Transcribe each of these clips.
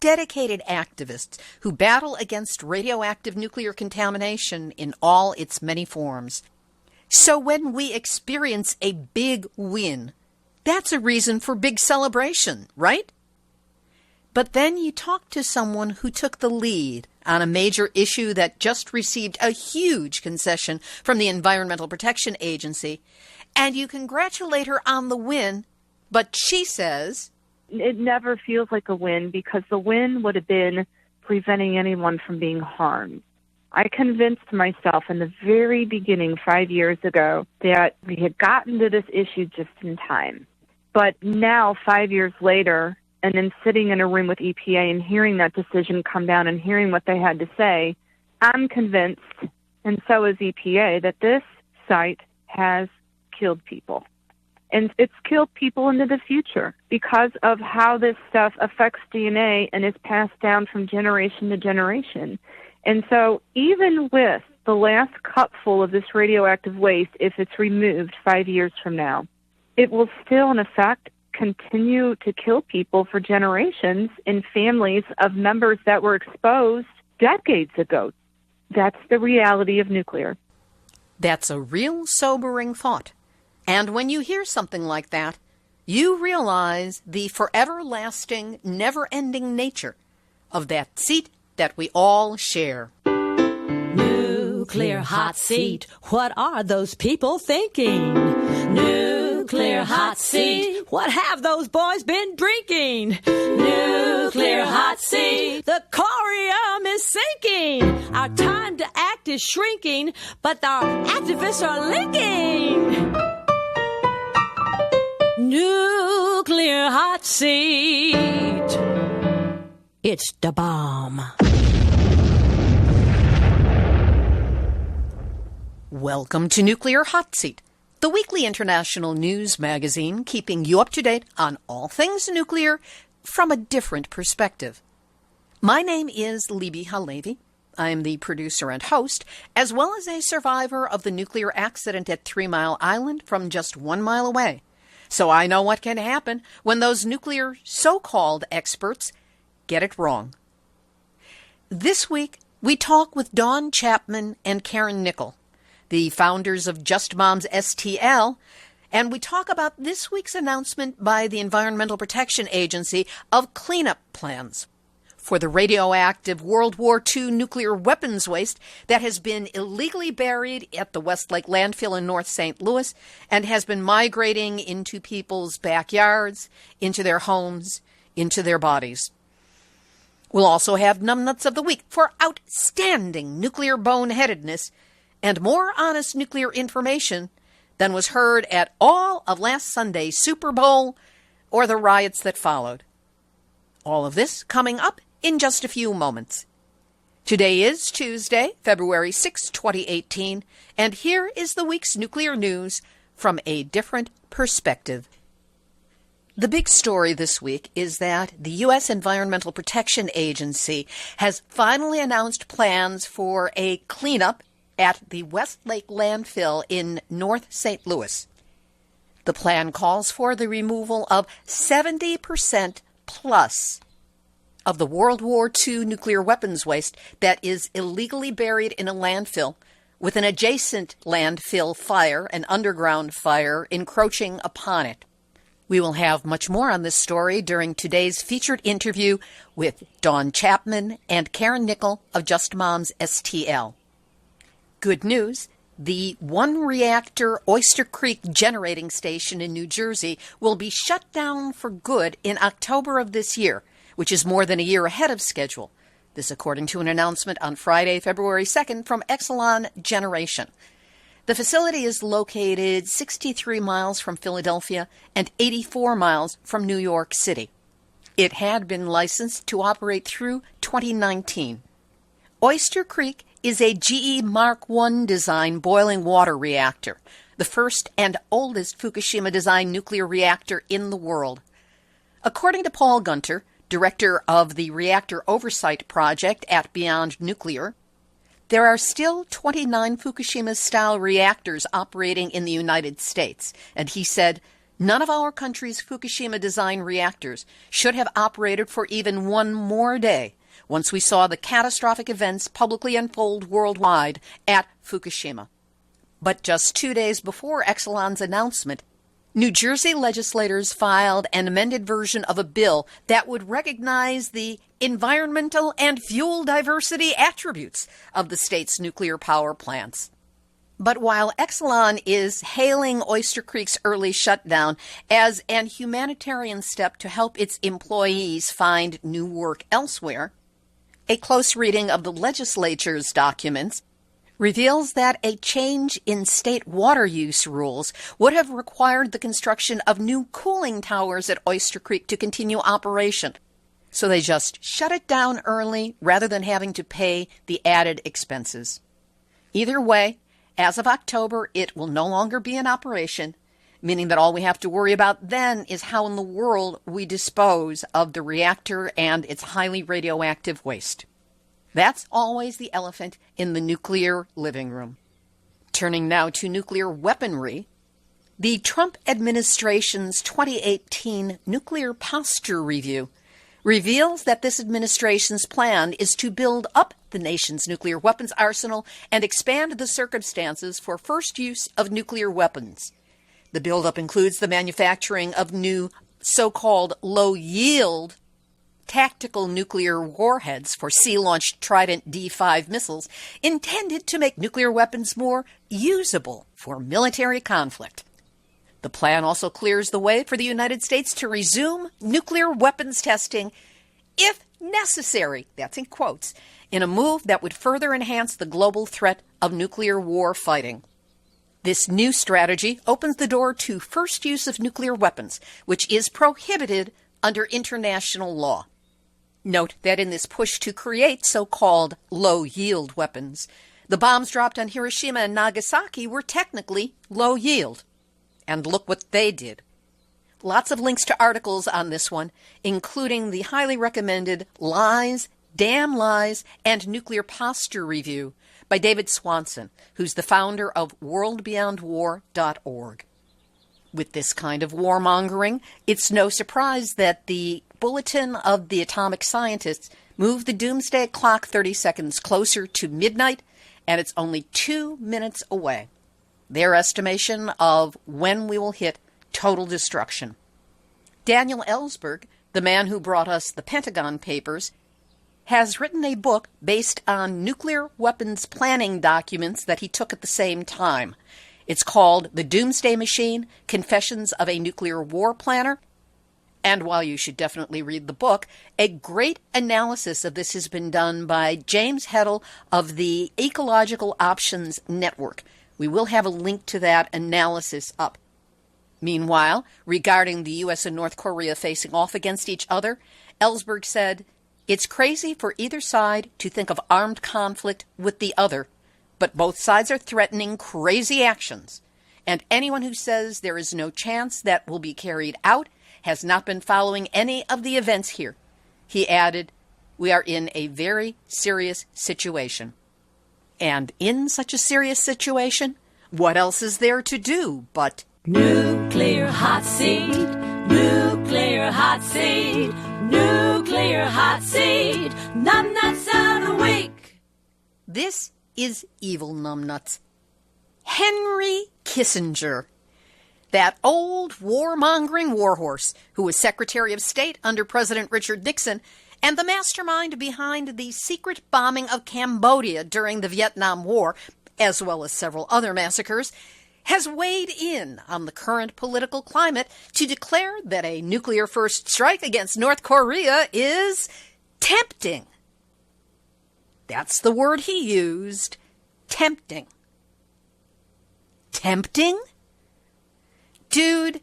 dedicated activists who battle against radioactive nuclear contamination in all its many forms. So when we experience a big win, that's a reason for big celebration, right? But then you talk to someone who took the lead on a major issue that just received a huge concession from the Environmental Protection Agency, and you congratulate her on the win, but she says, it never feels like a win because the win would have been preventing anyone from being harmed. I convinced myself in the very beginning 5 years ago that we had gotten to this issue just in time. But now, 5 years later, and then sitting in a room with EPA and hearing that decision come down and hearing what they had to say, I'm convinced, and so is EPA, that this site has killed people. And it's killed people into the future because of how this stuff affects DNA and is passed down from generation to generation. And so even with the last cupful of this radioactive waste, if it's removed 5 years from now, it will still, in effect, continue to kill people for generations in families of members that were exposed decades ago. That's the reality of nuclear. That's a real sobering thought. And when you hear something like that, you realize the forever-lasting, never-ending nature of that seat that we all share. Nuclear hot seat, what are those people thinking? Nuclear hot seat, what have those boys been drinking? Nuclear hot seat, the corium is sinking. Our time to act is shrinking, but our activists are linking. Nuclear hot seat, it's the bomb. Welcome to Nuclear Hot Seat, the weekly international news magazine keeping you up to date on all things nuclear from a different perspective. My name is Libby Halevi. I am the producer and host, as well as a survivor of the nuclear accident at 3 Mile Island from just 1 mile away. So I know what can happen when those nuclear so-called experts get it wrong. This week, we talk with Dawn Chapman and Karen Nickel, the founders of Just Moms StL, and we talk about this week's announcement by the Environmental Protection Agency of cleanup plans for the radioactive World War II nuclear weapons waste that has been illegally buried at the Westlake Landfill in North St. Louis and has been migrating into people's backyards, into their homes, into their bodies. We'll also have Numbnuts of the Week for outstanding nuclear boneheadedness and more honest nuclear information than was heard at all of last Sunday's Super Bowl or the riots that followed. All of this coming up in just a few moments. Today is Tuesday, February 6, 2018, and here is the week's nuclear news from a different perspective. The big story this week is that the U.S. Environmental Protection Agency has finally announced plans for a cleanup at the Westlake Landfill in North St. Louis. The plan calls for the removal of 70% plus of the World War II nuclear weapons waste that is illegally buried in a landfill, with an adjacent landfill fire, an underground fire, encroaching upon it. We will have much more on this story during today's featured interview with Dawn Chapman and Karen Nickel of Just Moms StL. Good news, the one-reactor Oyster Creek generating station in New Jersey will be shut down for good in October of this year, which is more than a year ahead of schedule. This according to an announcement on Friday, February 2nd from Exelon Generation. The facility is located 63 miles from Philadelphia and 84 miles from New York City. It had been licensed to operate through 2019. Oyster Creek is a GE Mark I design boiling water reactor, the first and oldest Fukushima-designed nuclear reactor in the world. According to Paul Gunter, director of the Reactor Oversight Project at Beyond Nuclear, there are still 29 Fukushima-style reactors operating in the United States, and he said, None of our country's Fukushima-design reactors should have operated for even one more day once we saw the catastrophic events publicly unfold worldwide at Fukushima. But just 2 days before Exelon's announcement, New Jersey legislators filed an amended version of a bill that would recognize the environmental and fuel diversity attributes of the state's nuclear power plants. But while Exelon is hailing Oyster Creek's early shutdown as an humanitarian step to help its employees find new work elsewhere, a close reading of the legislature's documents reveals that a change in state water use rules would have required the construction of new cooling towers at Oyster Creek to continue operation. So they just shut it down early rather than having to pay the added expenses. Either way, as of October, it will no longer be in operation, meaning that all we have to worry about then is how in the world we dispose of the reactor and its highly radioactive waste. That's always the elephant in the nuclear living room. Turning now to nuclear weaponry, the Trump administration's 2018 Nuclear Posture Review reveals that this administration's plan is to build up the nation's nuclear weapons arsenal and expand the circumstances for first use of nuclear weapons. The buildup includes the manufacturing of new so-called low-yield tactical nuclear warheads for sea-launched Trident D5 missiles intended to make nuclear weapons more usable for military conflict. The plan also clears the way for the United States to resume nuclear weapons testing if necessary, that's in quotes, in a move that would further enhance the global threat of nuclear war fighting. This new strategy opens the door to first use of nuclear weapons, which is prohibited under international law. Note that in this push to create so-called low-yield weapons, the bombs dropped on Hiroshima and Nagasaki were technically low-yield. And look what they did. Lots of links to articles on this one, including the highly recommended Lies, Damn Lies, and Nuclear Posture Review by David Swanson, who's the founder of worldbeyondwar.org. With this kind of warmongering, it's no surprise that the Bulletin of the Atomic Scientists moved the doomsday clock 30 seconds closer to midnight, and it's only 2 minutes away. Their estimation of when we will hit total destruction. Daniel Ellsberg, the man who brought us the Pentagon Papers, has written a book based on nuclear weapons planning documents that he took at the same time. It's called The Doomsday Machine, Confessions of a Nuclear War Planner. And while you should definitely read the book, a great analysis of this has been done by James Heddle of the Ecological Options Network. We will have a link to that analysis up. Meanwhile, regarding the U.S. and North Korea facing off against each other, Ellsberg said, "It's crazy for either side to think of armed conflict with the other, but both sides are threatening crazy actions. And anyone who says there is no chance that will be carried out has not been following any of the events here." He added, "We are in a very serious situation." And in such a serious situation, what else is there to do but Nuclear hot seat, nuclear hot seat, nuclear hot seat, numbnuts of the week. This is evil numbnuts. Henry Kissinger, that old warmongering warhorse who was Secretary of State under President Richard Nixon and the mastermind behind the secret bombing of Cambodia during the Vietnam War, as well as several other massacres, has weighed in on the current political climate to declare that a nuclear first strike against North Korea is tempting. That's the word he used, tempting. Tempting? Dude,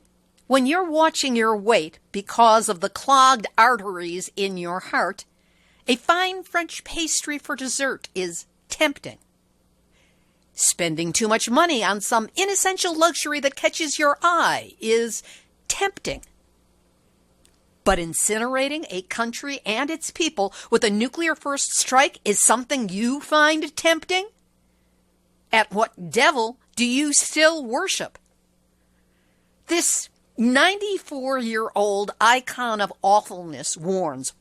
when you're watching your weight because of the clogged arteries in your heart, a fine French pastry for dessert is tempting. Spending too much money on some inessential luxury that catches your eye is tempting. But incinerating a country and its people with a nuclear first strike is something you find tempting? At what devil do you still worship? This 94-year-old icon of awfulness warns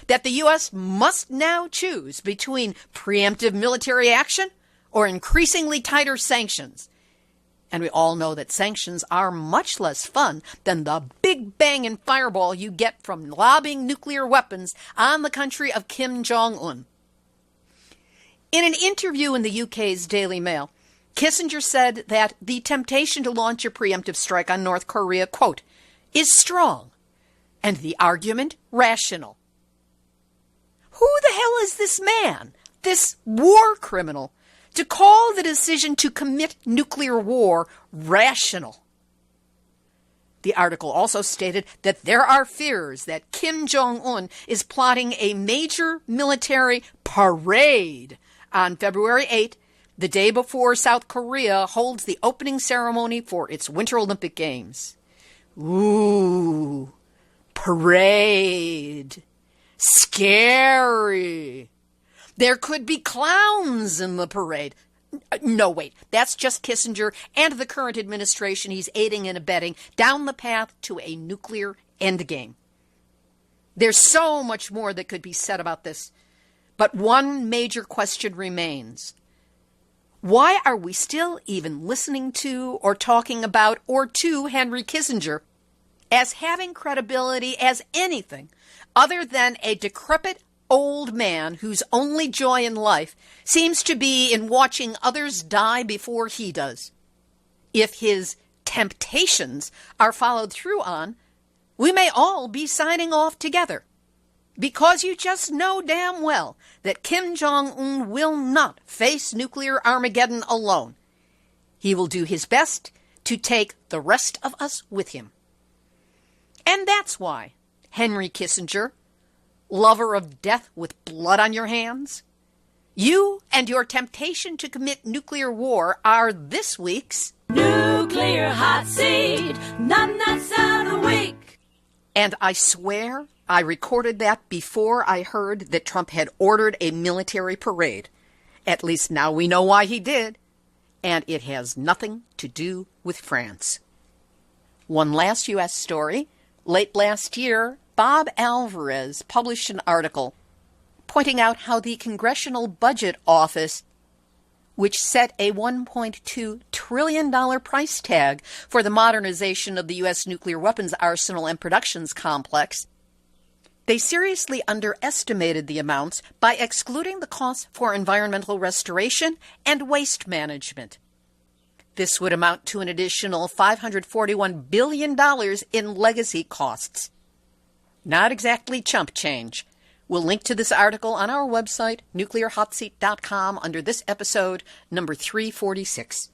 that the U.S. must now choose between preemptive military action or increasingly tighter sanctions. And we all know that sanctions are much less fun than the big bang and fireball you get from lobbing nuclear weapons on the country of Kim Jong-un. In an interview in the UK's Daily Mail, Kissinger said that the temptation to launch a preemptive strike on North Korea, quote, is strong and the argument rational. Who the hell is this man, this war criminal, to call the decision to commit nuclear war rational? The article also stated that there are fears that Kim Jong-un is plotting a major military parade on February 8th, the day before South Korea holds the opening ceremony for its Winter Olympic Games. Ooh, parade. Scary. There could be clowns in the parade. No, wait, that's just Kissinger and the current administration he's aiding and abetting down the path to a nuclear endgame. There's so much more that could be said about this, but one major question remains. Why are we still even listening to or talking about or to Henry Kissinger as having credibility as anything other than a decrepit old man whose only joy in life seems to be in watching others die before he does? If his temptations are followed through on, we may all be signing off together. Because you just know damn well that Kim Jong-un will not face nuclear Armageddon alone. He will do his best to take the rest of us with him. And that's why, Henry Kissinger, lover of death with blood on your hands, you and your temptation to commit nuclear war are this week's Nuclear Hot Seat, nuts of the week. And I swear I recorded that before I heard that Trump had ordered a military parade. At least now we know why he did. And it has nothing to do with France. One last U.S. story. Late last year, Bob Alvarez published an article pointing out how the Congressional Budget Office, which set a $1.2 trillion price tag for the modernization of the U.S. nuclear weapons arsenal and productions complex, they seriously underestimated the amounts by excluding the costs for environmental restoration and waste management. This would amount to an additional $541 billion in legacy costs. Not exactly chump change. We'll link to this article on our website, nuclearhotseat.com, under this episode, number 346.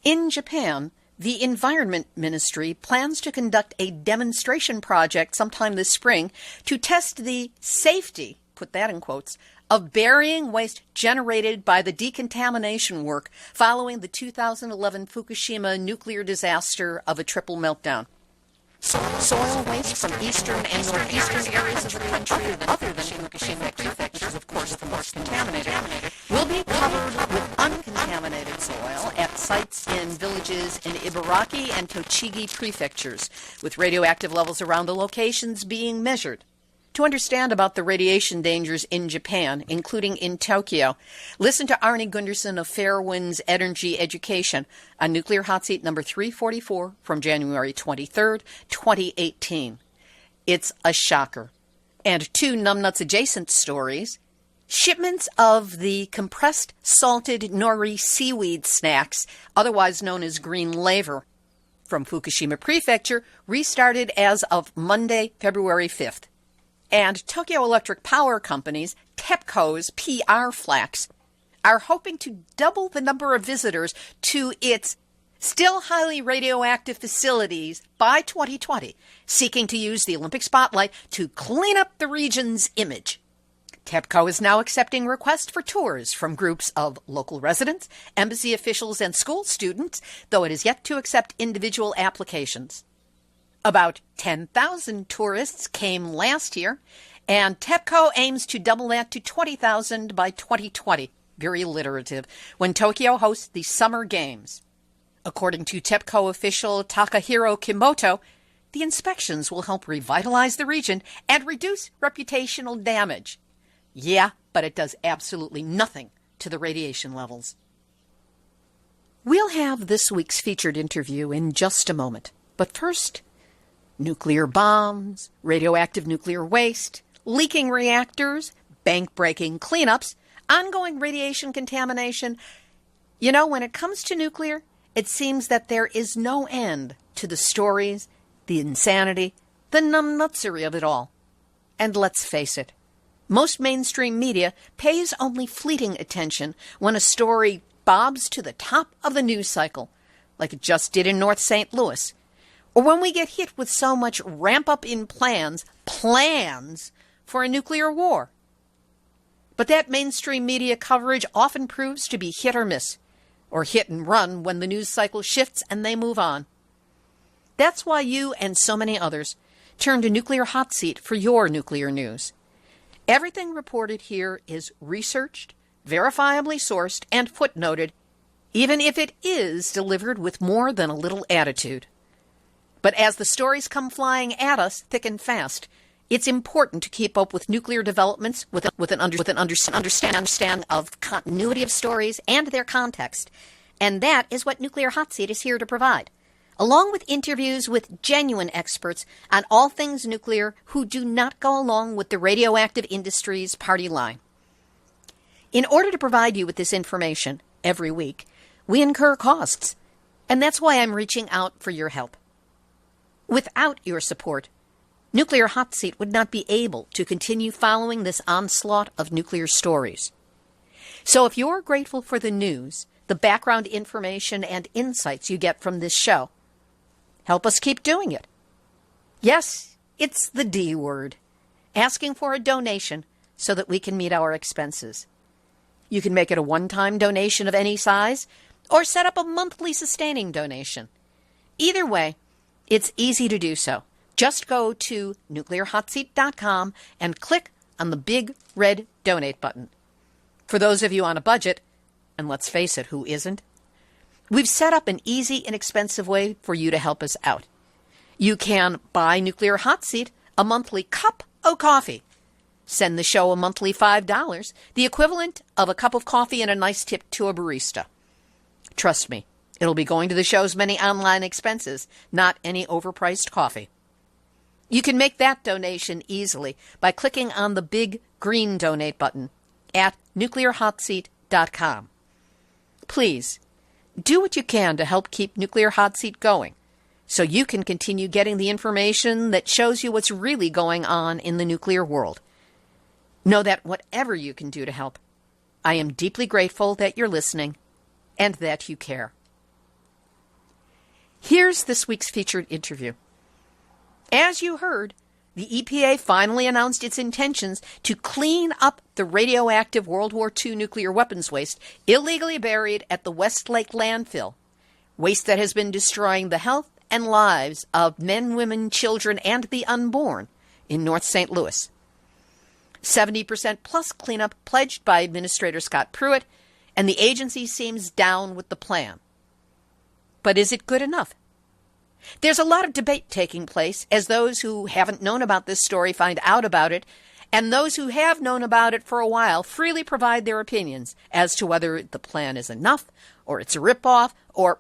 In Japan, the Environment Ministry plans to conduct a demonstration project sometime this spring to test the safety, put that in quotes, of burying waste generated by the decontamination work following the 2011 Fukushima nuclear disaster of a triple meltdown. Soil waste from eastern and northeastern areas of the country, other than Fukushima Prefecture, which is of course the most contaminated, will be covered with uncontaminated soil at sites in villages in Ibaraki and Tochigi prefectures, with radioactive levels around the locations being measured. To understand about the radiation dangers in Japan, including in Tokyo, listen to Arnie Gunderson of Fairwinds Energy Education on Nuclear Hot Seat number 344 from January 23rd, 2018. It's a shocker. And two numbnuts adjacent stories. Shipments of the compressed salted nori seaweed snacks, otherwise known as green laver, from Fukushima Prefecture restarted as of Monday, February 5th. And Tokyo Electric Power Company's TEPCO's PR Flax are hoping to double the number of visitors to its still highly radioactive facilities by 2020, seeking to use the Olympic spotlight to clean up the region's image. TEPCO is now accepting requests for tours from groups of local residents, embassy officials, and school students, though it is yet to accept individual applications. About 10,000 tourists came last year, and TEPCO aims to double that to 20,000 by 2020. Very alliterative, when Tokyo hosts the Summer Games. According to TEPCO official Takahiro Kimoto, the inspections will help revitalize the region and reduce reputational damage. Yeah, but it does absolutely nothing to the radiation levels. We'll have this week's featured interview in just a moment. But first, nuclear bombs, radioactive nuclear waste, leaking reactors, bank-breaking cleanups, ongoing radiation contamination. You know, when it comes to nuclear, it seems that there is no end to the stories, the insanity, the numbnutsery of it all. And let's face it, most mainstream media pays only fleeting attention when a story bobs to the top of the news cycle, like it just did in North St. Louis, or when we get hit with so much ramp-up in plans for a nuclear war. But that mainstream media coverage often proves to be hit or miss, or hit and run when the news cycle shifts and they move on. That's why you and so many others turn to Nuclear Hotseat for your nuclear news. Everything reported here is researched, verifiably sourced, and footnoted, even if it is delivered with more than a little attitude. But as the stories come flying at us thick and fast, it's important to keep up with nuclear developments with an understanding of continuity of stories and their context. And that is what Nuclear Hotseat is here to provide, along with interviews with genuine experts on all things nuclear who do not go along with the radioactive industry's party line. In order to provide you with this information every week, we incur costs, and that's why I'm reaching out for your help. Without your support, Nuclear Hotseat would not be able to continue following this onslaught of nuclear stories. So if you're grateful for the news, the background information, and insights you get from this show, help us keep doing it. Yes, it's the D word, asking for a donation so that we can meet our expenses. You can make it a one-time donation of any size or set up a monthly sustaining donation. Either way, it's easy to do so. Just go to nuclearhotseat.com and click on the big red donate button. For those of you on a budget, and let's face it, who isn't? We've set up an easy, inexpensive way for you to help us out. You can buy Nuclear Hotseat a monthly cup of coffee. Send the show a monthly $5, the equivalent of a cup of coffee and a nice tip to a barista. Trust me, it'll be going to the show's many online expenses, not any overpriced coffee. You can make that donation easily by clicking on the big green donate button at nuclearhotseat.com. Please, do what you can to help keep Nuclear Hotseat going so you can continue getting the information that shows you what's really going on in the nuclear world. Know that whatever you can do to help, I am deeply grateful that you're listening and that you care. Here's this week's featured interview. As you heard, the EPA finally announced its intentions to clean up the radioactive World War II nuclear weapons waste illegally buried at the Westlake Landfill, waste that has been destroying the health and lives of men, women, children, and the unborn in North St. Louis. 70% plus cleanup pledged by Administrator Scott Pruitt, and the agency seems down with the plan. But is it good enough? There's a lot of debate taking place as those who haven't known about this story find out about it, and those who have known about it for a while freely provide their opinions as to whether the plan is enough, or it's a ripoff, or,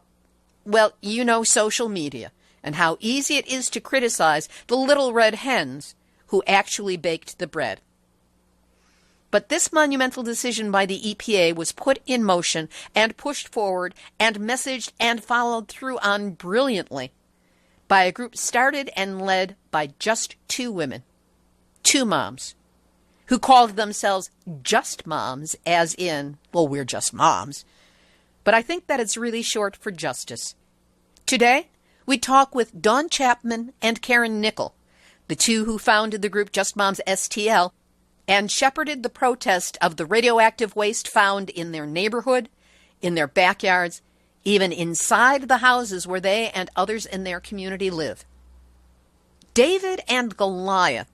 well, you know, social media, and how easy it is to criticize the little red hens who actually baked the bread. But this monumental decision by the EPA was put in motion and pushed forward and messaged and followed through on brilliantly by a group started and led by just two women, two moms, who called themselves Just Moms, as in, well, we're just moms. But I think that it's really short for justice. Today, we talk with Dawn Chapman and Karen Nickel, the two who founded the group Just Moms StL, and shepherded the protest of the radioactive waste found in their neighborhood, in their backyards, even inside the houses where they and others in their community live. David and Goliath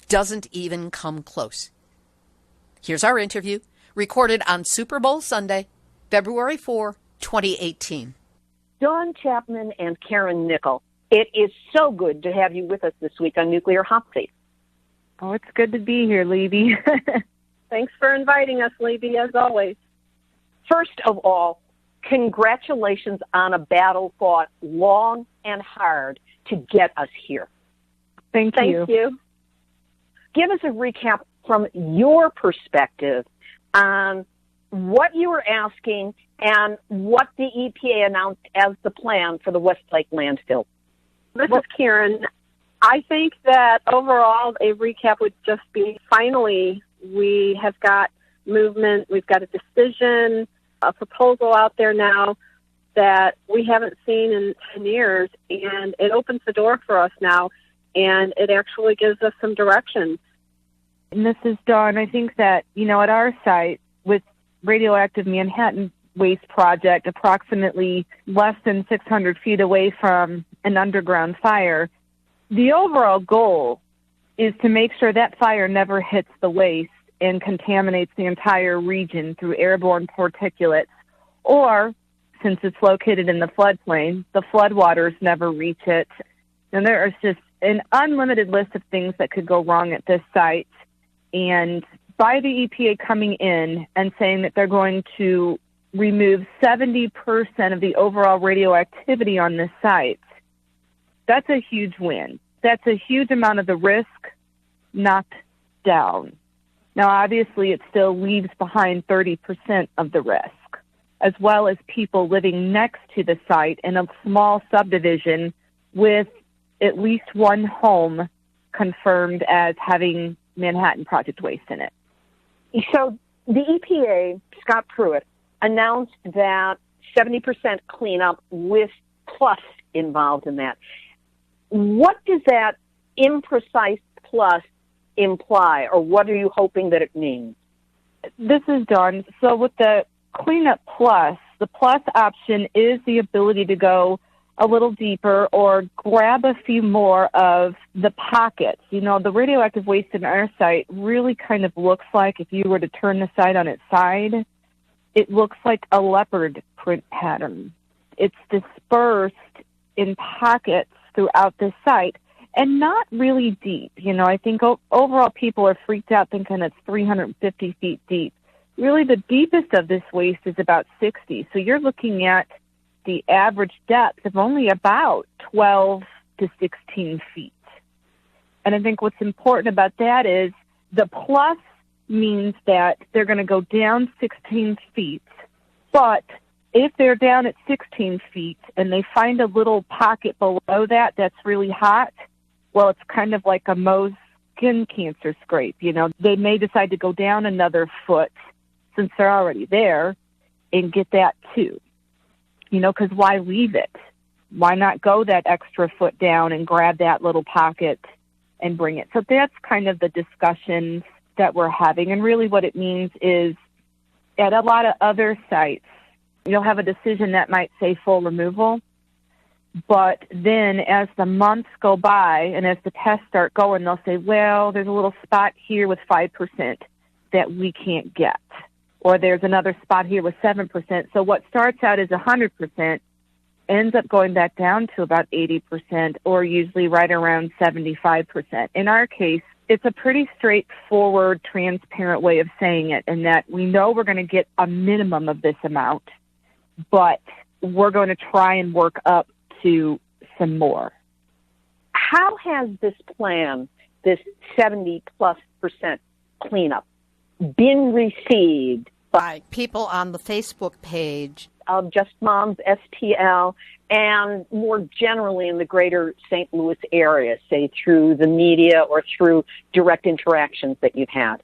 doesn't even come close. Here's our interview, recorded on Super Bowl Sunday, February 4, 2018. Dawn Chapman and Karen Nickel. It is so good to have you with us this week on Nuclear Hotseat. Oh, it's good to be here, Levy. Thanks for inviting us, Levy, as always. First of all, congratulations on a battle fought long and hard to get us here. Thank you. Give us a recap from your perspective on what you were asking and what the EPA announced as the plan for the Westlake landfill. This is Karen. I think that overall a recap would just be finally we have got movement, we've got a decision, a proposal out there now that we haven't seen in 10 years, and it opens the door for us now, and it actually gives us some direction. And this is Dawn. I think that, at our site with radioactive Manhattan Waste Project, approximately less than 600 feet away from an underground fire, the overall goal is to make sure that fire never hits the waste and contaminates the entire region through airborne particulates, or, since it's located in the floodplain, the floodwaters never reach it. And there is just an unlimited list of things that could go wrong at this site. And by the EPA coming in and saying that they're going to remove 70% of the overall radioactivity on this site, that's a huge win. That's a huge amount of the risk knocked down. Now, obviously, it still leaves behind 30% of the risk, as well as people living next to the site in a small subdivision with at least one home confirmed as having Manhattan Project waste in it. So the EPA, Scott Pruitt, announced that 70% cleanup with plus involved in that. What does that imprecise plus imply, or what are you hoping that it means? This is Dawn. So with the cleanup plus, the plus option is the ability to go a little deeper or grab a few more of the pockets. The radioactive waste in our site really kind of looks like, if you were to turn the site on its side, it looks like a leopard print pattern. It's dispersed in pockets throughout the site and not really deep. I think overall people are freaked out thinking it's 350 feet deep. Really, the deepest of this waste is about 60. So you're looking at the average depth of only about 12 to 16 feet. And I think what's important about that is the plus means that they're going to go down 16 feet, but if they're down at 16 feet and they find a little pocket below that that's really hot, well, it's kind of like a Mohs skin cancer scrape. They may decide to go down another foot since they're already there and get that too. Because why leave it? Why not go that extra foot down and grab that little pocket and bring it? So that's kind of the discussions that we're having. And really what it means is at a lot of other sites, you'll have a decision that might say full removal, but then as the months go by and as the tests start going, they'll say, well, there's a little spot here with 5% that we can't get, or there's another spot here with 7%. So what starts out as 100% ends up going back down to about 80%, or usually right around 75%. In our case, it's a pretty straightforward, transparent way of saying it, in that we know we're going to get a minimum of this amount, but we're going to try and work up to some more. How has this plan, this 70+% cleanup, been received by people on the Facebook page of Just Moms StL and more generally in the greater St. Louis area, say through the media or through direct interactions that you've had?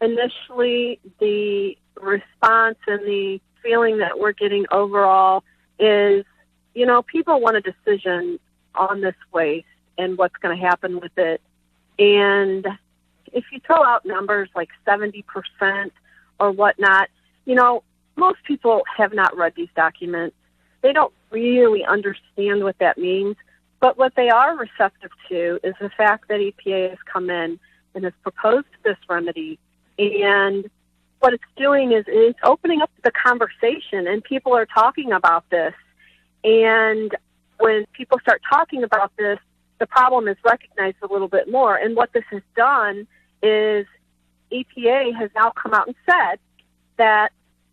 Initially, the response and the feeling that we're getting overall is, people want a decision on this waste and what's going to happen with it. And if you throw out numbers like 70% or whatnot, most people have not read these documents. They don't really understand what that means. But what they are receptive to is the fact that EPA has come in and has proposed this remedy. And what it's doing is it's opening up the conversation, and people are talking about this. And when people start talking about this, the problem is recognized a little bit more. And what this has done is EPA has now come out and said that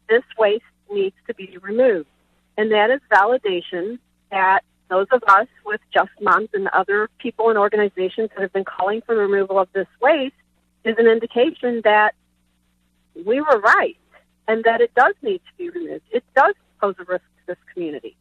this waste needs to be removed. And that is validation that those of us with Just Moms and other people and organizations that have been calling for the removal of this waste is an indication that we were right and that it does need to be removed. It does pose a risk to this community.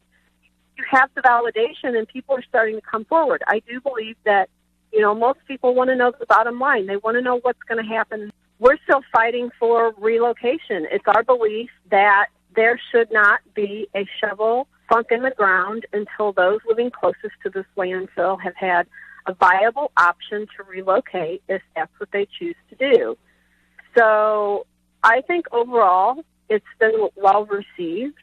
You have the validation and people are starting to come forward. I do believe that, most people want to know the bottom line. They want to know what's going to happen. We're still fighting for relocation. It's our belief that there should not be a shovel sunk in the ground until those living closest to this landfill have had a viable option to relocate if that's what they choose to do. So I think overall it's been well received,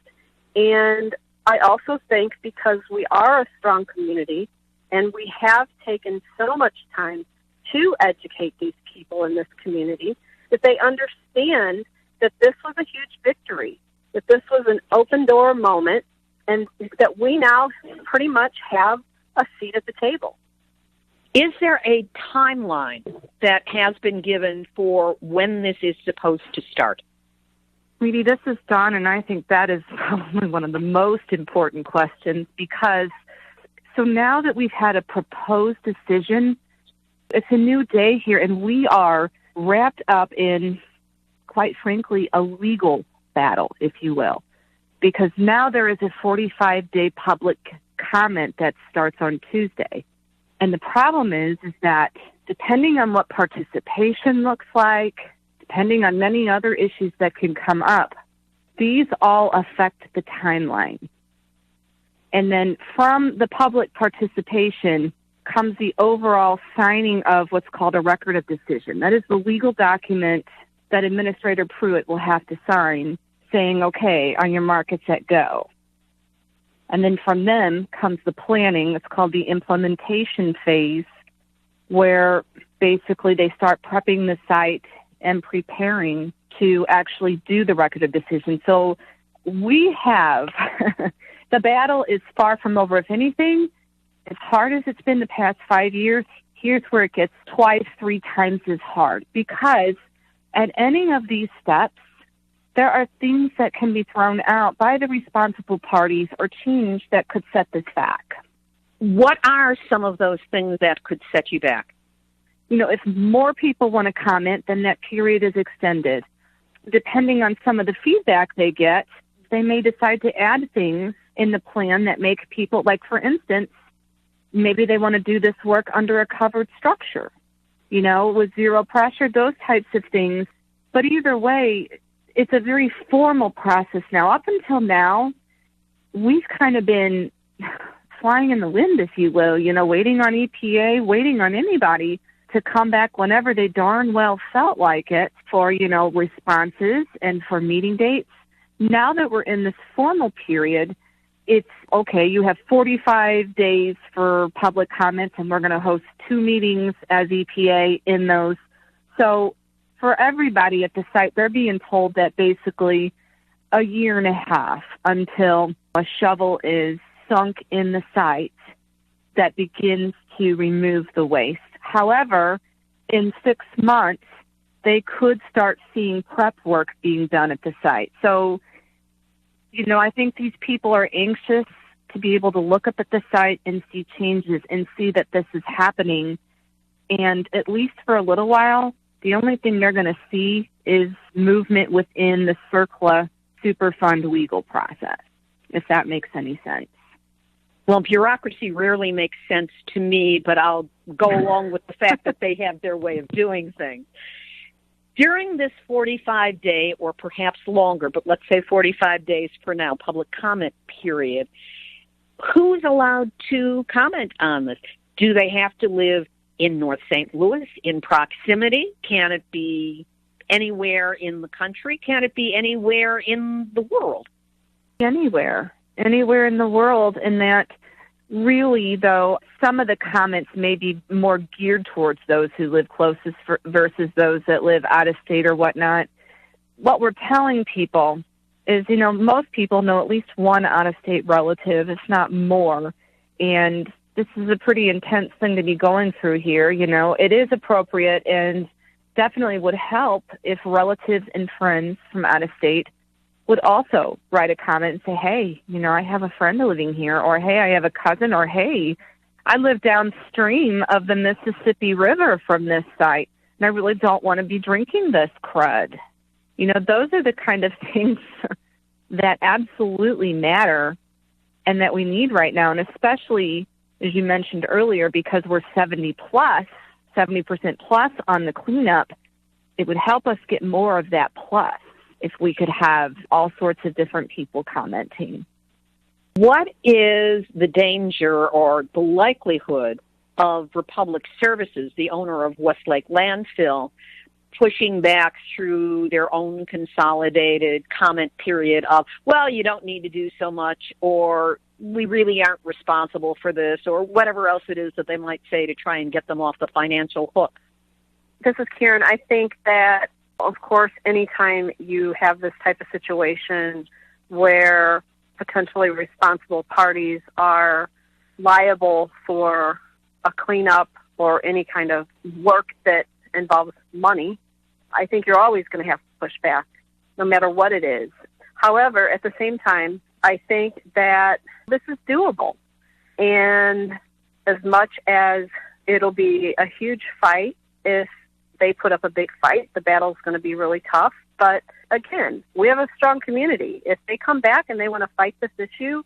and I also think because we are a strong community and we have taken so much time to educate these people in this community that they understand that this was a huge victory, that this was an open door moment, and that we now pretty much have a seat at the table. Is there a timeline that has been given for when this is supposed to start? Sweetie, this is Dawn, and I think that is probably one of the most important questions because so now that we've had a proposed decision, it's a new day here, and we are wrapped up in, quite frankly, a legal battle, if you will, because now there is a 45-day public comment that starts on Tuesday. And the problem is that depending on what participation looks like, depending on many other issues that can come up, these all affect the timeline. And then from the public participation comes the overall signing of what's called a record of decision. That is the legal document that Administrator Pruitt will have to sign saying, okay, on your mark, get set, go. And then from them comes the planning. It's called the implementation phase, where basically they start prepping the site and preparing to actually do the record of decision. So we have, the battle is far from over. If anything, as hard as it's been the past 5 years, here's where it gets twice, 3 times as hard. Because at any of these steps, there are things that can be thrown out by the responsible parties or changed that could set this back. What are some of those things that could set you back? If more people want to comment, then that period is extended. Depending on some of the feedback they get, they may decide to add things in the plan that make people, like for instance, maybe they want to do this work under a covered structure, with zero pressure, those types of things. But either way, it's a very formal process now. Up until now, we've kind of been flying in the wind, if you will, waiting on EPA, waiting on anybody to come back whenever they darn well felt like it for, responses and for meeting dates. Now that we're in this formal period, it's okay, you have 45 days for public comments, and we're going to host 2 meetings as EPA in those. So for everybody at the site, they're being told that basically a year and a half until a shovel is sunk in the site that begins to remove the waste. However, in 6 months, they could start seeing prep work being done at the site. So, I think these people are anxious to be able to look up at the site and see changes and see that this is happening. And at least for a little while, the only thing they're going to see is movement within the CERCLA Superfund legal process, if that makes any sense. Well, bureaucracy rarely makes sense to me, but I'll go along with the fact that they have their way of doing things. During this 45-day, or perhaps longer, but let's say 45 days for now, public comment period, who's allowed to comment on this? Do they have to live in North St. Louis, in proximity? Can it be anywhere in the country? Can it be anywhere in the world? Anywhere in the world, and that really, though, some of the comments may be more geared towards those who live closest versus those that live out of state or whatnot. What we're telling people is, most people know at least one out-of-state relative, if not more, and this is a pretty intense thing to be going through here. It is appropriate and definitely would help if relatives and friends from out-of-state would also write a comment and say, hey, I have a friend living here, or hey, I have a cousin, or hey, I live downstream of the Mississippi River from this site, and I really don't want to be drinking this crud. Those are the kind of things that absolutely matter and that we need right now, and especially, as you mentioned earlier, because we're 70% plus on the cleanup, it would help us get more of that plus if we could have all sorts of different people commenting. What is the danger or the likelihood of Republic Services, the owner of Westlake Landfill, pushing back through their own consolidated comment period of, well, you don't need to do so much, or we really aren't responsible for this, or whatever else it is that they might say to try and get them off the financial hook? This is Karen. I think that, of course, anytime you have this type of situation where potentially responsible parties are liable for a cleanup or any kind of work that involves money, I think you're always going to have to push back, no matter what it is. However, at the same time, I think that this is doable. And as much as it'll be a huge fight if they put up a big fight, the battle's going to be really tough. But again, we have a strong community. If they come back and they want to fight this issue,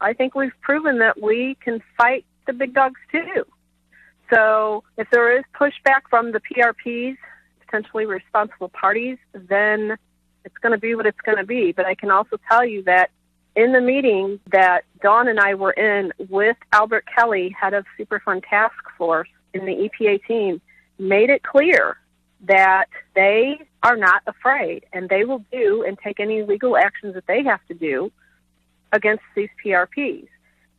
I think we've proven that we can fight the big dogs too. So if there is pushback from the PRPs, potentially responsible parties, then it's going to be what it's going to be. But I can also tell you that in the meeting that Dawn and I were in with Albert Kelly, head of Superfund Task Force in the EPA team, made it clear that they are not afraid, and they will do and take any legal actions that they have to do against these PRPs.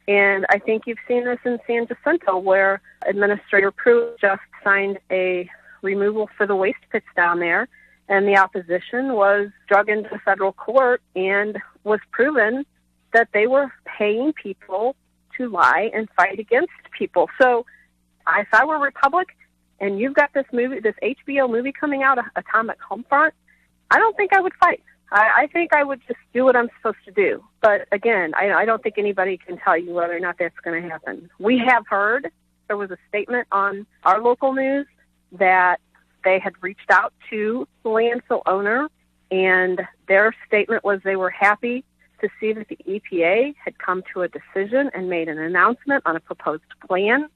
And I think you've seen this in San Jacinto, where Administrator Pruitt just signed a removal for the waste pits down there, and the opposition was drug into federal court and was proven that they were paying people to lie and fight against people. So if I were Republic, and you've got this movie, this HBO movie coming out, Atomic Homefront, I don't think I would fight. I think I would just do what I'm supposed to do. But again, I don't think anybody can tell you whether or not that's going to happen. We have heard, there was a statement on our local news that they had reached out to the landfill owner, and their statement was they were happy to see that the EPA had come to a decision and made an announcement on a proposed plan,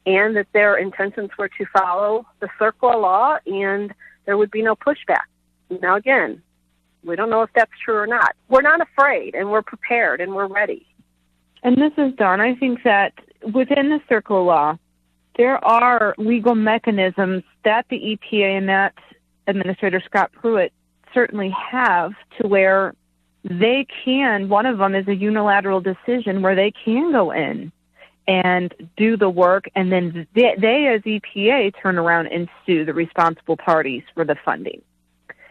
and that their intentions were to follow the CERCLA law, and there would be no pushback. Now, again, we don't know if that's true or not. We're not afraid, and we're prepared, and we're ready. And this is Dawn. I think that within the CERCLA law, there are legal mechanisms that the EPA and that Administrator Scott Pruitt certainly have to where they can, one of them is a unilateral decision where they can go in and do the work, and then they as EPA turn around and sue the responsible parties for the funding.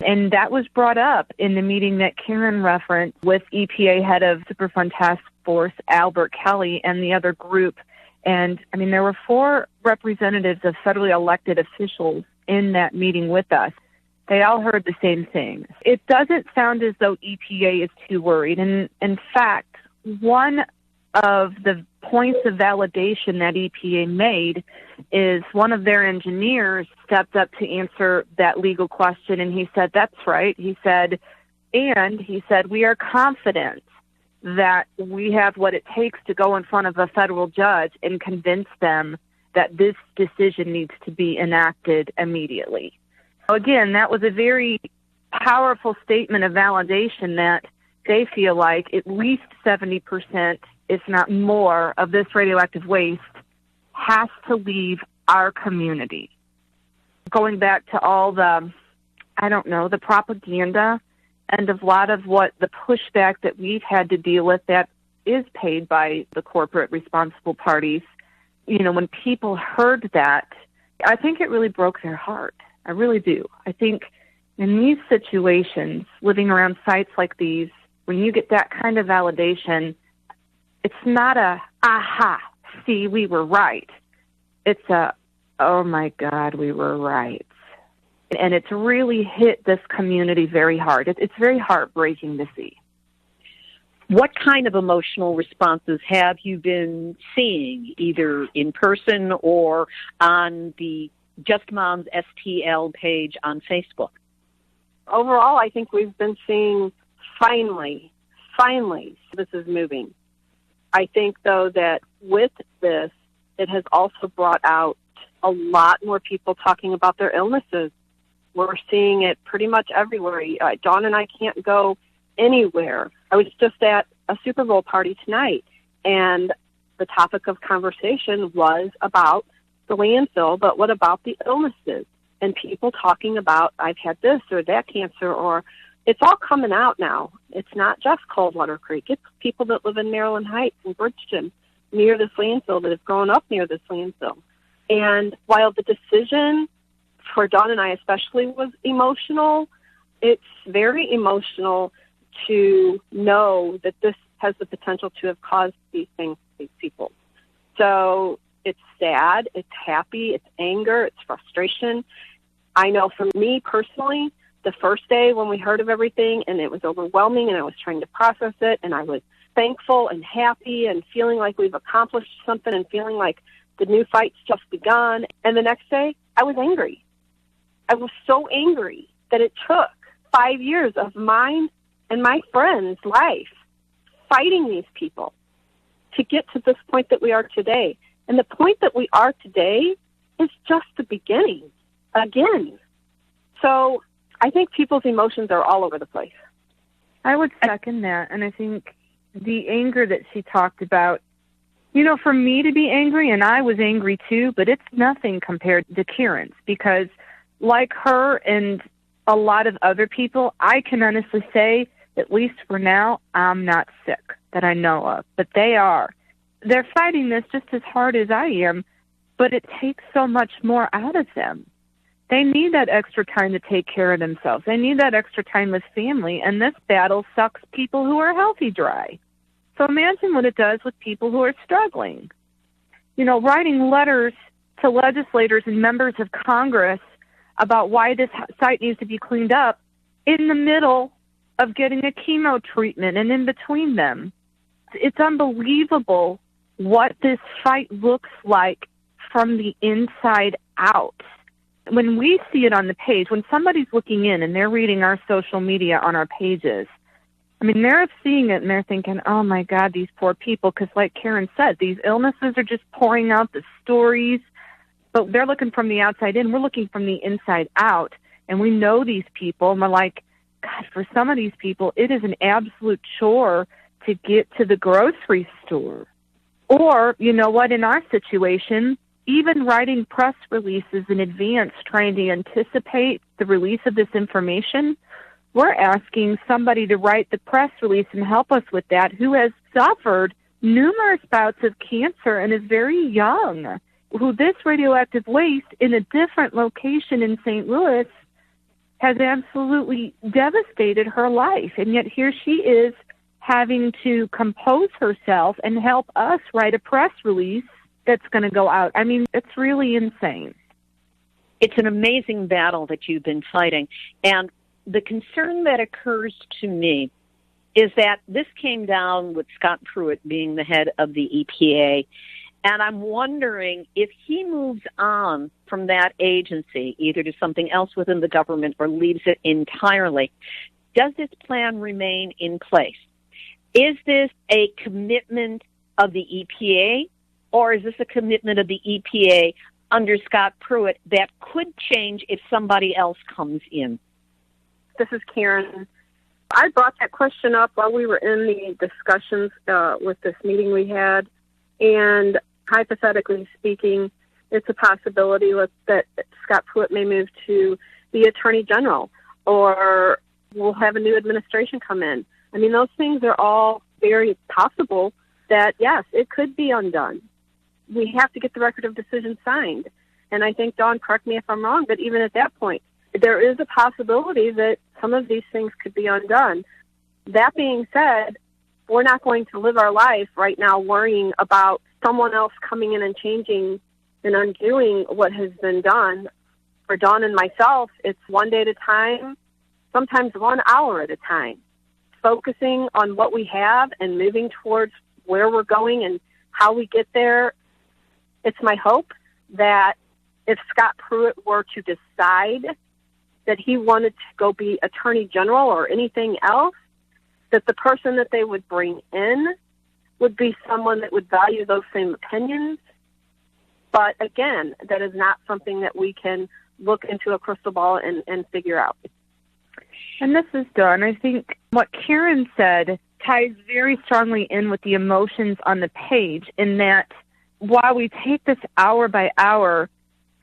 And that was brought up in the meeting that Karen referenced with EPA head of Superfund Task Force, Albert Kelly, and the other group. And, there were 4 representatives of federally elected officials in that meeting with us. They all heard the same thing. It doesn't sound as though EPA is too worried. And in fact, one of the points of validation that EPA made is one of their engineers stepped up to answer that legal question, and he said, that's right. He said, we are confident that we have what it takes to go in front of a federal judge and convince them that this decision needs to be enacted immediately. Again, that was a very powerful statement of validation that they feel like at least 70%, if not more, of this radioactive waste has to leave our community. Going back to all the propaganda and a lot of what the pushback that we've had to deal with that is paid by the corporate responsible parties, when people heard that, I think it really broke their heart. I really do. I think, In these situations, living around sites like these, when you get that kind of validation, it's not a, aha, see, we were right. It's a, oh my God, we were right. And it's really hit this community very hard. It's very heartbreaking to see. What kind of emotional responses have you been seeing, either in person or on the Just Moms StL page on Facebook? Overall, I think we've been seeing, finally, this is moving. I think, though, that with this, it has also brought out a lot more people talking about their illnesses. We're seeing it pretty much everywhere. Dawn and I can't go anywhere. I was just at a Super Bowl party tonight, and the topic of conversation was about the landfill, but what about the illnesses? And people talking about, I've had this or that cancer, or it's all coming out now. It's not just Coldwater Creek. It's people that live in Maryland Heights and Bridgeton near this landfill that have grown up near this landfill. And while the decision for Dawn and I especially was emotional, it's very emotional to know that this has the potential to have caused these things to these people. So it's sad, it's happy, it's anger, it's frustration. I know for me personally, the first day when we heard of everything and it was overwhelming and I was trying to process it and I was thankful and happy and feeling like we've accomplished something and feeling like the new fight's just begun. And the next day, I was angry. I was so angry that it took 5 years of mine and my friends' life fighting these people to get to this point that we are today. And the point that we are today is just the beginning, again. So I think people's emotions are all over the place. I would second that, and I think the anger that she talked about, you know, for me to be angry, and I was angry too, but it's nothing compared to Karen's, because like her and a lot of other people, I can honestly say, at least for now, I'm not sick that I know of, but they are. They're fighting this just as hard as I am, but it takes so much more out of them. They need that extra time to take care of themselves. They need that extra time with family, and this battle sucks people who are healthy dry. So imagine what it does with people who are struggling. You know, writing letters to legislators and members of Congress about why this site needs to be cleaned up in the middle of getting a chemo treatment and in between them. It's unbelievable what this fight looks like from the inside out. When we see it on the page, when somebody's looking in and they're reading our social media on our pages, I mean, they're seeing it and they're thinking, oh my God, these poor people, because like Karen said, these illnesses are just pouring out the stories, but they're looking from the outside in. We're looking from the inside out, and we know these people, and we're like, God, for some of these people, it is an absolute chore to get to the grocery store. Or, you know what, in our situation, even writing press releases in advance, trying to anticipate the release of this information, we're asking somebody to write the press release and help us with that who has suffered numerous bouts of cancer and is very young, who this radioactive waste in a different location in St. Louis has absolutely devastated her life. And yet here she is having to compose herself and help us write a press release that's going to go out. I mean, it's really insane. It's an amazing battle that you've been fighting. And the concern that occurs to me is that this came down with Scott Pruitt being the head of the EPA. And I'm wondering if he moves on from that agency, either to something else within the government or leaves it entirely, does this plan remain in place? Is this a commitment of the EPA, or is this a commitment of the EPA under Scott Pruitt that could change if somebody else comes in? This is Karen. I brought that question up while we were in the discussions with this meeting we had, and hypothetically speaking, it's a possibility that Scott Pruitt may move to the Attorney General, or we'll have a new administration come in. I mean, those things are all very possible that, yes, it could be undone. We have to get the record of decision signed. And I think, Dawn, correct me if I'm wrong, but even at that point, there is a possibility that some of these things could be undone. That being said, we're not going to live our life right now worrying about someone else coming in and changing and undoing what has been done. For Dawn and myself, it's one day at a time, sometimes 1 hour at a time, focusing on what we have and moving towards where we're going and how we get there. It's my hope that if Scott Pruitt were to decide that he wanted to go be Attorney General or anything else, that the person that they would bring in would be someone that would value those same opinions. But again, that is not something that we can look into a crystal ball and figure out. And this is Dawn. I think what Karen said ties very strongly in with the emotions on the page, in that while we take this hour by hour,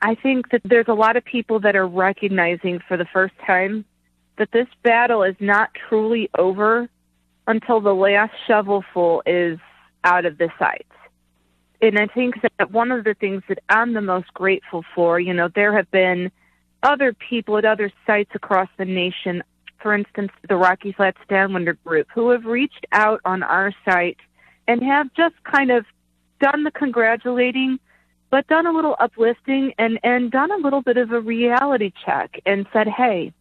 I think that there's a lot of people that are recognizing for the first time that this battle is not truly over until the last shovelful is out of the sights. And I think that one of the things that I'm the most grateful for, there have been other people at other sites across the nation, for instance, the Rocky Flats Downwinder group, who have reached out on our site and have just kind of done the congratulating, but done a little uplifting and done a little bit of a reality check and said, hey,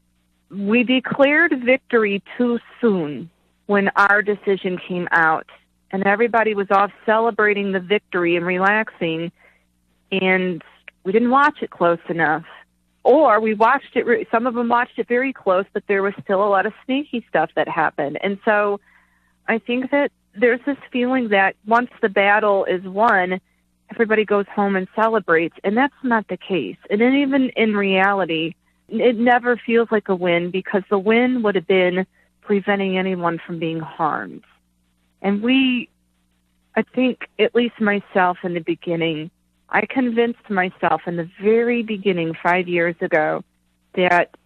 we declared victory too soon when our decision came out. And everybody was off celebrating the victory and relaxing, and we didn't watch it close enough. Or we watched it, some of them watched it very close, but there was still a lot of sneaky stuff that happened. And so I think that there's this feeling that once the battle is won, everybody goes home and celebrates, and that's not the case. And then even in reality, it never feels like a win, because the win would have been preventing anyone from being harmed. And I think, at least myself in the beginning, I convinced myself in the very beginning 5 years ago that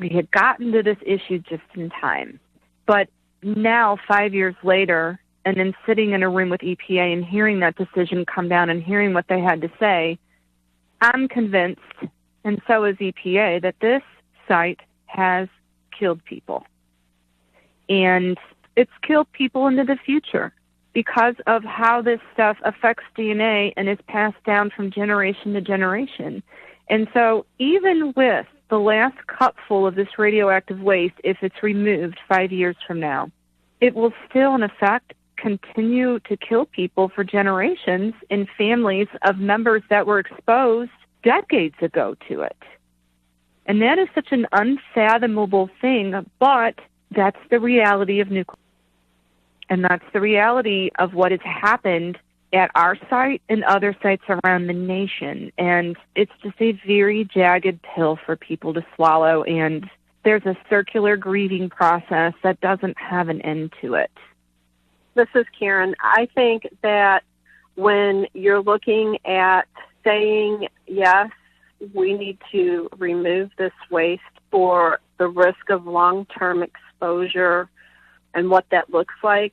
we had gotten to this issue just in time. But now, 5 years later, and then sitting in a room with EPA and hearing that decision come down and hearing what they had to say, I'm convinced, and so is EPA, that this site has killed people. And it's killed people into the future because of how this stuff affects DNA and is passed down from generation to generation. And so even with the last cupful of this radioactive waste, if it's removed 5 years from now, it will still, in effect, continue to kill people for generations in families of members that were exposed decades ago to it. And that is such an unfathomable thing, but that's the reality of nuclear. And that's the reality of what has happened at our site and other sites around the nation. And it's just a very jagged pill for people to swallow. And there's a circular grieving process that doesn't have an end to it. This is Karen. I think that when you're looking at saying, yes, we need to remove this waste for the risk of long-term exposure and what that looks like,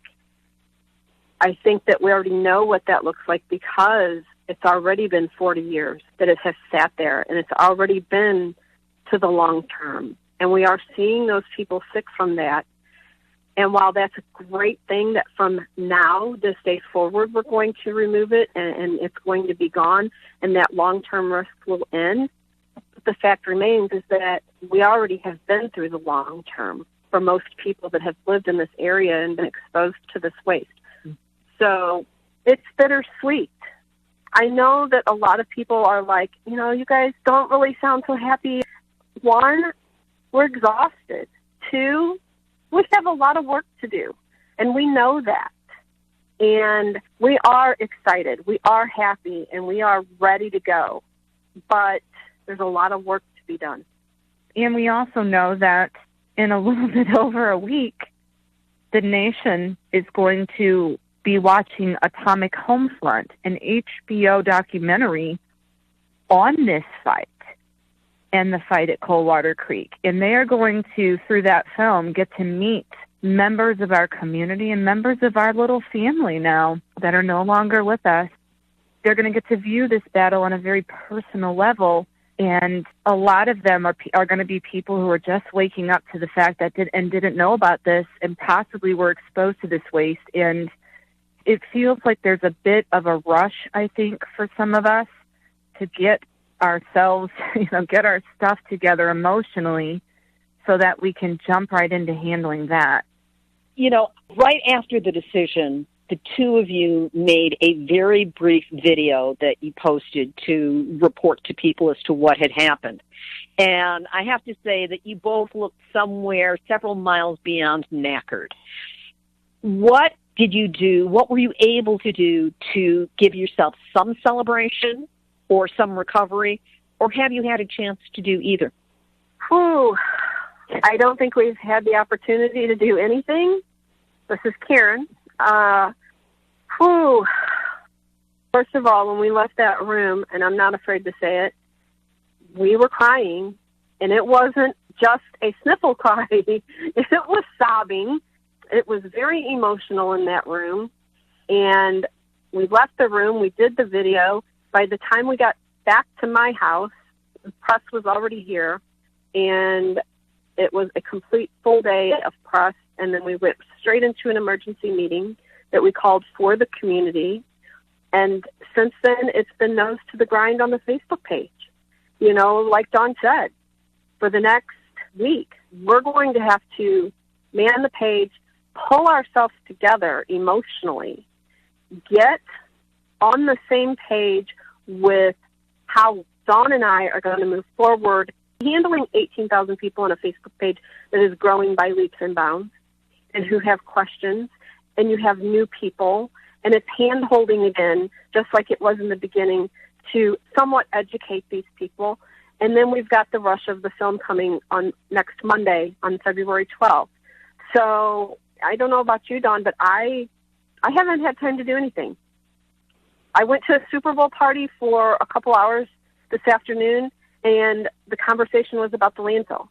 I think that we already know what that looks like, because it's already been 40 years that it has sat there, and it's already been to the long term. And we are seeing those people sick from that. And while that's a great thing that from now, this day forward, we're going to remove it and it's going to be gone and that long-term risk will end, the fact remains is that we already have been through the long term for most people that have lived in this area and been exposed to this waste. So it's bittersweet. I know that a lot of people are like, you guys don't really sound so happy. One, we're exhausted. Two, we have a lot of work to do, and we know that. And we are excited, we are happy, and we are ready to go. But there's a lot of work to be done. And we also know that in a little bit over a week, the nation is going to be watching Atomic Homefront, an HBO documentary on this fight and the fight at Coldwater Creek. And they are going to, through that film, get to meet members of our community and members of our little family now that are no longer with us. They're going to get to view this battle on a very personal level And a lot of them are going to be people who are just waking up to the fact that didn't know about this and possibly were exposed to this waste. And it feels like there's a bit of a rush, I think, for some of us to get ourselves, get our stuff together emotionally so that we can jump right into handling that. Right after the decision, the two of you made a very brief video that you posted to report to people as to what had happened. And I have to say that you both looked somewhere several miles beyond knackered. What did you do? What were you able to do to give yourself some celebration or some recovery? Or have you had a chance to do either? I don't think we've had the opportunity to do anything. This is Karen. First of all, when we left that room, and I'm not afraid to say it, we were crying, and it wasn't just a sniffle cry. It was sobbing. It was very emotional in that room, and we left the room. We did the video. By the time we got back to my house, the press was already here, and it was a complete full day of press, and then we went straight into an emergency meeting that we called for the community. And since then, it's been nose to the grind on the Facebook page. Like Dawn said, for the next week, we're going to have to man the page, pull ourselves together emotionally, get on the same page with how Dawn and I are going to move forward, handling 18,000 people on a Facebook page that is growing by leaps and bounds and who have questions, and you have new people, and it's hand-holding again, just like it was in the beginning, to somewhat educate these people. And then we've got the rush of the film coming on next Monday, on February 12th. So I don't know about you, Dawn, but I haven't had time to do anything. I went to a Super Bowl party for a couple hours this afternoon, and the conversation was about the landfill.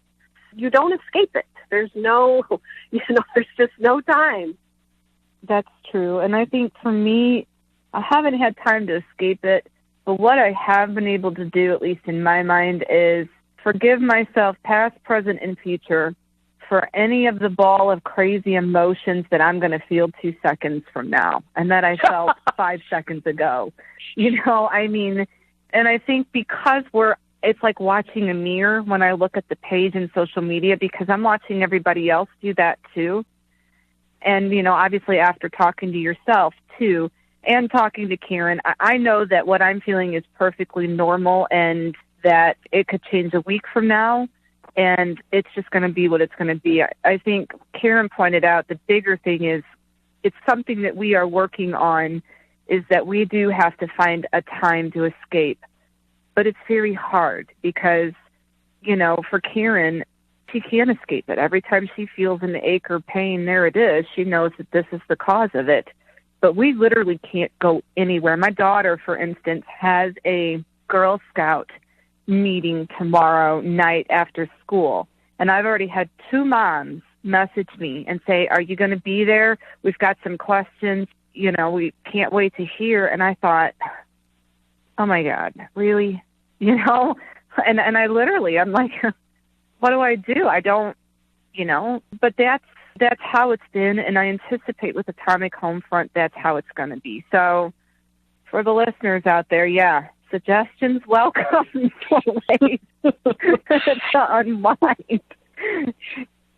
You don't escape it. There's there's just no time. That's true. And I think for me, I haven't had time to escape it, but what I have been able to do, at least in my mind, is forgive myself, past, present, and future, for any of the ball of crazy emotions that I'm going to feel 2 seconds from now and that I felt 5 seconds ago. And I think because it's like watching a mirror when I look at the page in social media, because I'm watching everybody else do that too. And, obviously after talking to yourself too, and talking to Karen, I know that what I'm feeling is perfectly normal and that it could change a week from now. And it's just going to be what it's going to be. I think Karen pointed out the bigger thing is it's something that we are working on, is that we do have to find a time to escape. But it's very hard because, for Karen, she can't escape it. Every time she feels an ache or pain, there it is. She knows that this is the cause of it. But we literally can't go anywhere. My daughter, for instance, has a Girl Scout meeting tomorrow night after school. And I've already had 2 moms message me and say, are you going to be there? We've got some questions. We can't wait to hear. And I thought, oh my God, really? And I literally, I'm like, what do I do? I don't, but that's how it's been. And I anticipate with Atomic Homefront, that's how it's going to be. So for the listeners out there, suggestions welcome for ways to unwind.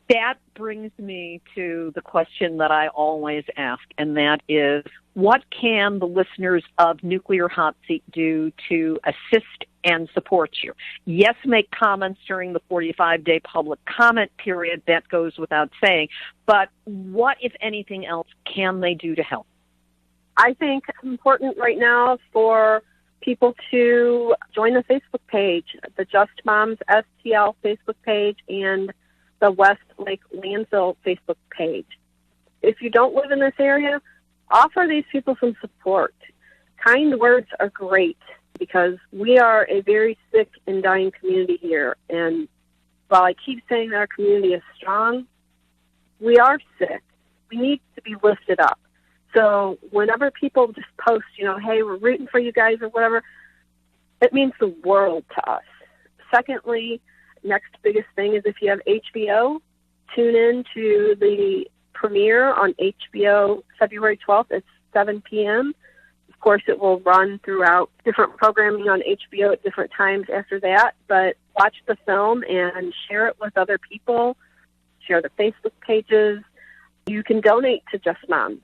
That brings me to the question that I always ask, and that is, what can the listeners of Nuclear Hot Seat do to assist and support you? Yes, make comments during the 45-day public comment period. That goes without saying. But what, if anything else, can they do to help? I think it's important right now for people to join the Facebook page, the Just Moms StL Facebook page and the Westlake Landfill Facebook page. If you don't live in this area, offer these people some support. Kind words are great because we are a very sick and dying community here. And while I keep saying that our community is strong, we are sick. We need to be lifted up. So whenever people just post, hey, we're rooting for you guys or whatever, it means the world to us. Secondly, next biggest thing is if you have HBO, tune in to the premiere on HBO February 12th at 7 p.m. Of course, it will run throughout different programming on HBO at different times after that, but watch the film and share it with other people, share the Facebook pages. You can donate to Just Moms.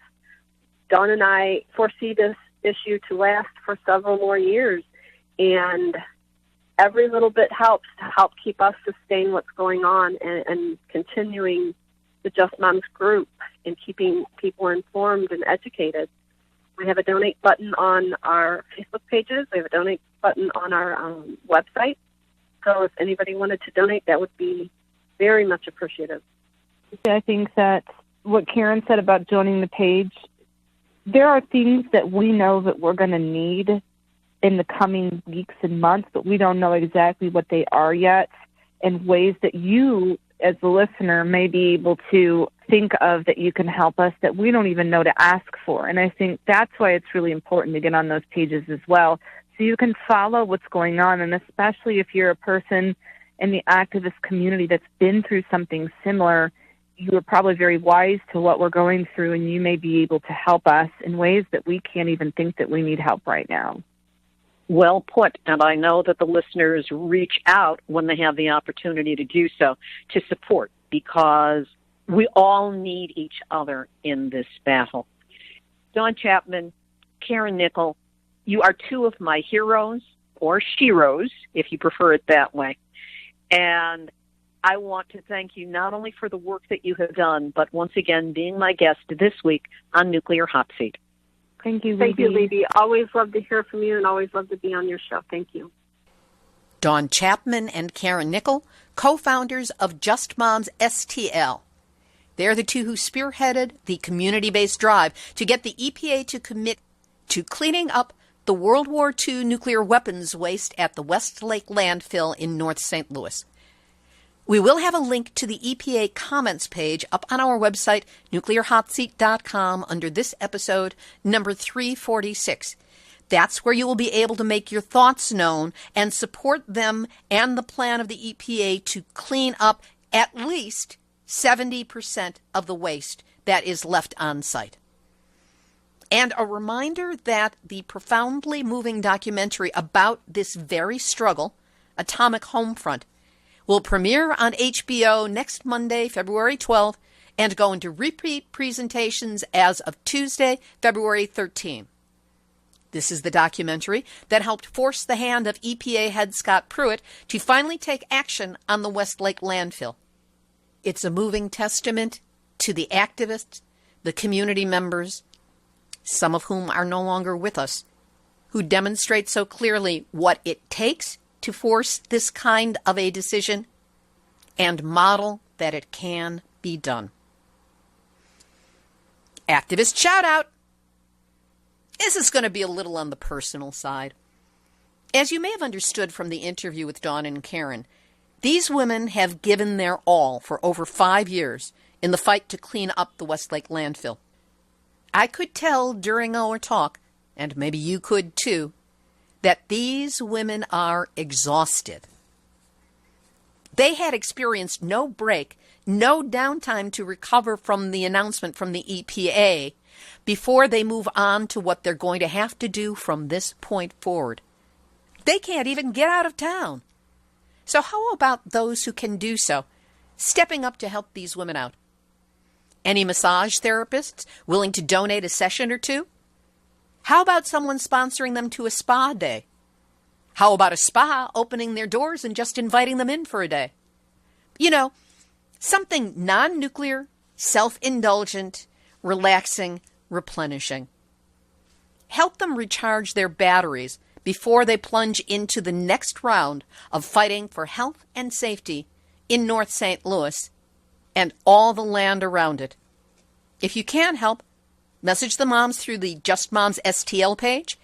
Dawn and I foresee this issue to last for several more years, and every little bit helps to help keep us sustain what's going on and continuing the Just Moms group and keeping people informed and educated. We have a donate button on our Facebook pages. We have a donate button on our website. So if anybody wanted to donate, that would be very much appreciative. I think that what Karen said about joining the page, there are things that we know that we're going to need in the coming weeks and months, but we don't know exactly what they are yet, and ways that you, as the listener, may be able to think of that you can help us that we don't even know to ask for. And I think that's why it's really important to get on those pages as well, so you can follow what's going on, and especially if you're a person in the activist community that's been through something similar, you are probably very wise to what we're going through, and you may be able to help us in ways that we can't even think that we need help right now. Well put, and I know that the listeners reach out when they have the opportunity to do so to support, because we all need each other in this battle. Dawn Chapman, Karen Nickel, you are two of my heroes, or sheroes, if you prefer it that way. And I want to thank you not only for the work that you have done, but once again being my guest this week on Nuclear Hot Seat. Thank you, Libby. Thank you, Libby. Always love to hear from you and always love to be on your show. Thank you. Dawn Chapman and Karen Nickel, co-founders of Just Moms StL. They're the two who spearheaded the community-based drive to get the EPA to commit to cleaning up the World War II nuclear weapons waste at the Westlake Landfill in North St. Louis. We will have a link to the EPA comments page up on our website, nuclearhotseat.com, under this episode, number 346. That's where you will be able to make your thoughts known and support them and the plan of the EPA to clean up at least 70% of the waste that is left on site. And a reminder that the profoundly moving documentary about this very struggle, Atomic Homefront, will premiere on HBO next Monday, February 12th, and go into repeat presentations as of Tuesday, February 13th. This is the documentary that helped force the hand of EPA head Scott Pruitt to finally take action on the Westlake landfill. It's a moving testament to the activists, the community members, some of whom are no longer with us, who demonstrate so clearly what it takes to force this kind of a decision and model that it can be done. Activist shout out. This is going to be a little on the personal side. As you may have understood from the interview with Dawn and Karen, these women have given their all for over 5 years in the fight to clean up the Westlake landfill. I could tell during our talk, and maybe you could too, that these women are exhausted. They had experienced no break, no downtime to recover from the announcement from the EPA before they move on to what they're going to have to do from this point forward. They can't even get out of town. So how about those who can do so, stepping up to help these women out? Any massage therapists willing to donate a session or two? How about someone sponsoring them to a spa day? How about a spa opening their doors and just inviting them in for a day? You know, something non-nuclear, self-indulgent, relaxing, replenishing. Help them recharge their batteries before they plunge into the next round of fighting for health and safety in North St. Louis and all the land around it. If you can help, message the moms through the Just Moms StL page,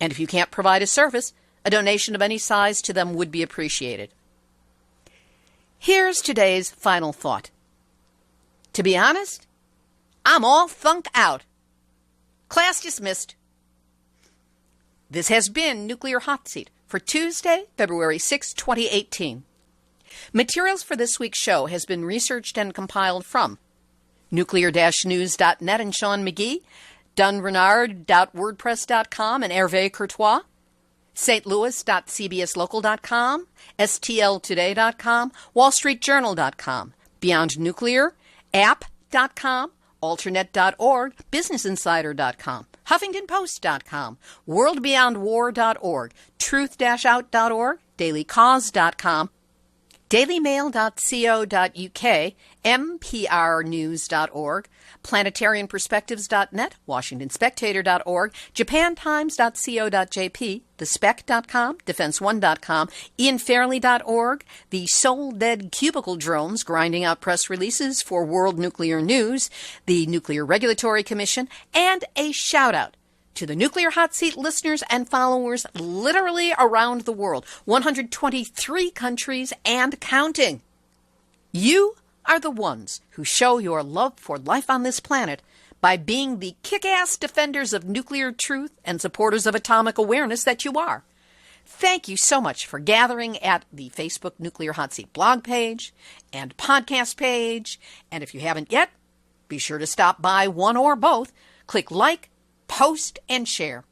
and if you can't provide a service, a donation of any size to them would be appreciated. Here's today's final thought. To be honest, I'm all thunk out. Class dismissed. This has been Nuclear Hot Seat for Tuesday, February 6, 2018. Materials for this week's show has been researched and compiled from nuclear-news.net and Sean McGee, dunrenard.wordpress.com and Hervé Courtois, stlouis.cbslocal.com, stltoday.com, wallstreetjournal.com, Beyond Nuclear, app.com, alternet.org, businessinsider.com, huffingtonpost.com, worldbeyondwar.org, truth-out.org, dailycause.com, dailymail.co.uk, mprnews.org, planetarianperspectives.net, washingtonspectator.org, japantimes.co.jp, thespec.com, defense1.com, ianfairley.org, the soul-dead cubicle drones grinding out press releases for World Nuclear News, the Nuclear Regulatory Commission, and a shout-out to the Nuclear Hot Seat listeners and followers literally around the world, 123 countries and counting. You are the ones who show your love for life on this planet by being the kick-ass defenders of nuclear truth and supporters of atomic awareness that you are. Thank you so much for gathering at the Facebook Nuclear Hot Seat blog page and podcast page. And if you haven't yet, be sure to stop by one or both. Click like, post, and share.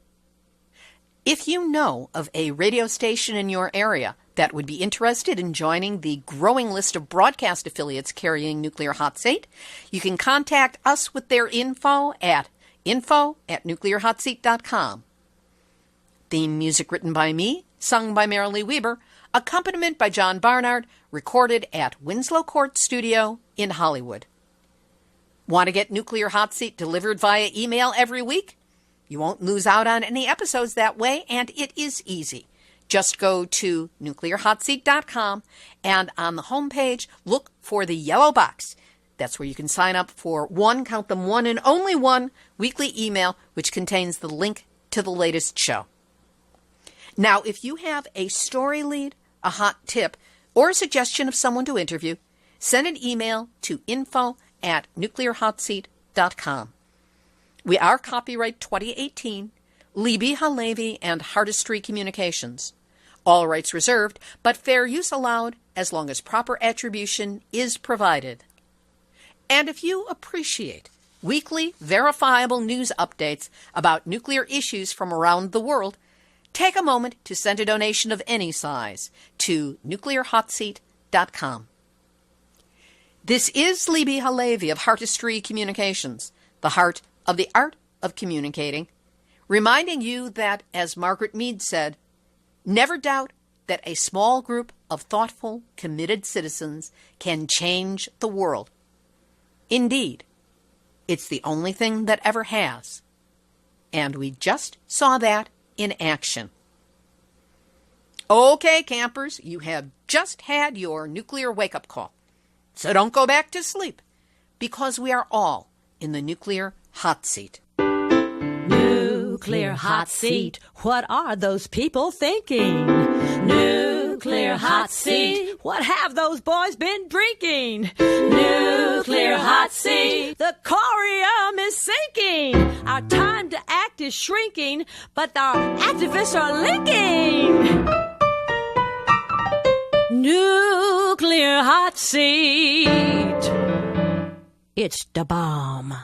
If you know of a radio station in your area that would be interested in joining the growing list of broadcast affiliates carrying Nuclear Hot Seat, you can contact us with their info at nuclearhotseat.com. Theme music written by me, sung by Marilee Weber, accompaniment by John Barnard, recorded at Winslow Court Studio in Hollywood. Want to get Nuclear Hot Seat delivered via email every week? You won't lose out on any episodes that way, and it is easy. Just go to nuclearhotseat.com, and on the homepage, look for the yellow box. That's where you can sign up for one, count them one, and only one weekly email, which contains the link to the latest show. Now, if you have a story lead, a hot tip, or a suggestion of someone to interview, send an email to info@nuclearhotseat.com. We are copyright 2018, Libby Halevi and Hardestry Communications. All rights reserved, but fair use allowed as long as proper attribution is provided. And if you appreciate weekly verifiable news updates about nuclear issues from around the world, take a moment to send a donation of any size to nuclearhotseat.com. This is Libby Halevi of Hardestry Communications, the heart of the art of communicating, reminding you that, as Margaret Mead said, never doubt that a small group of thoughtful, committed citizens can change the world. Indeed, it's the only thing that ever has. And we just saw that in action. Okay, campers, you have just had your nuclear wake-up call. So don't go back to sleep, because we are all in the nuclear hot seat. Nuclear hot seat. What are those people thinking? Nuclear hot seat. What have those boys been drinking? Nuclear hot seat. The corium is sinking. Our time to act is shrinking, but our activists are linking. Nuclear hot seat. It's the bomb.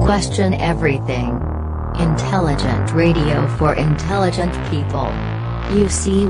Question everything. Intelligent radio for intelligent people. UCY.TV.